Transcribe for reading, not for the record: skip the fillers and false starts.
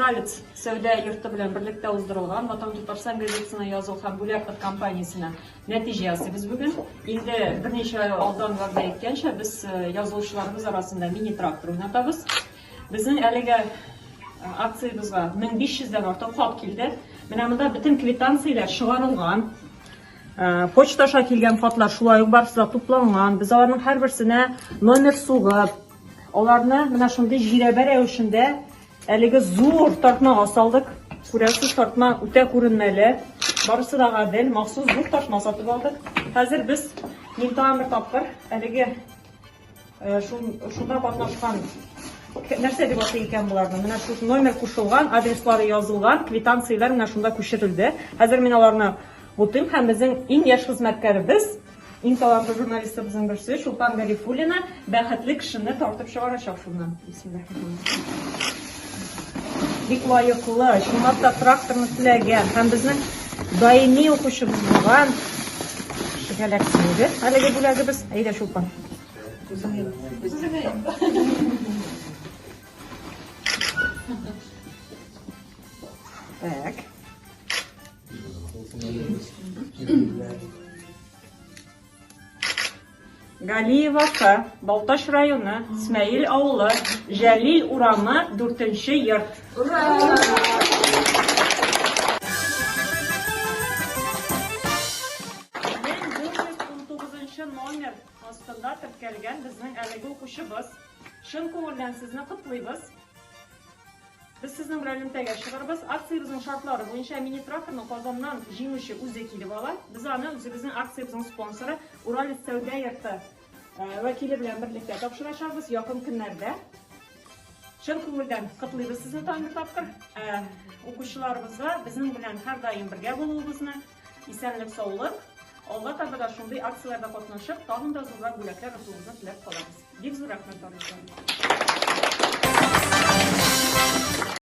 Уралец сәүдә йорты белән берлектә уздырылган Ватан Татарстан газетасына язу һәм бүләк компаниясенә нәтиҗә ясыйбыз бүген. Инде берничә ай алдан вәгъдә иткәнчә без язылучыларыбыз арасында мини-трактор уйнатабыз. Безнең әлегә акциябызга 1500дән артык хат килде. Менә монда бөтен квитанцияләр чыгарылган. Почта аша килгән хатлар шулай ук барысы да тупланган. Без аларның һәрберсенә номер сугып, аларны менә шундый җирәбә рәвешендә әлеге зур тартмага салдык. Күрәсез, тартма үтә күренмәле. Барысы да гадел, махсус зур тартма сатып алдык. Хәзер без тагын бер тапкыр әлеге шунда катнашкан нәрсә дип атый икән буларны. Менә шу номер кушылган, адреслары язылган, квитанцияләр менә шунда күчерелде. Хәзер мин аларны бутыйм һәм безнең иң яшь хезмәткәребез, иң талантлы журналистыбызның берсе Шулпан Гарифуллина бәхетле кешене тартып чыгарачак шуннан. Бик лаеклы, чынлап та тракторны теләгән һәм безнең даими укучыбыз булган шөгәләксеге. Әлеге бүләгебез, әйдә Шулпан. Так. Галиева Ф, Балташ районы, Исмәил авылы, Җәлил урамы, 4-нче йорт. Ура! 1919 номер астында теркәлгән безнең әлеге укучыбыз. Шын күңелдән сезне котлыйбыз. Biz sizin белән элемтәгә чыгарбыз. Акциябызның шартлары буенча мини-тракторның Казаннан җиңүче үзе килеп ала. Без аны үзебезнең акциябызның спонсоры Уралец сәүдә йорты вәкиле белән берлектә тапшырачакбыз якын көннәрдә. Шын күңелдән котлыйбыз сезне тагын бер тапкыр. Укучыларыбызга безнең белән һәр даим бергә булуыгызны, исәнлек, саулык, Алла Тәгалә шундый акцияләрдә катнашып, тагын да зуррак бүләкләр узуыгызны теләп калабыз. Бик зур рәхмәт,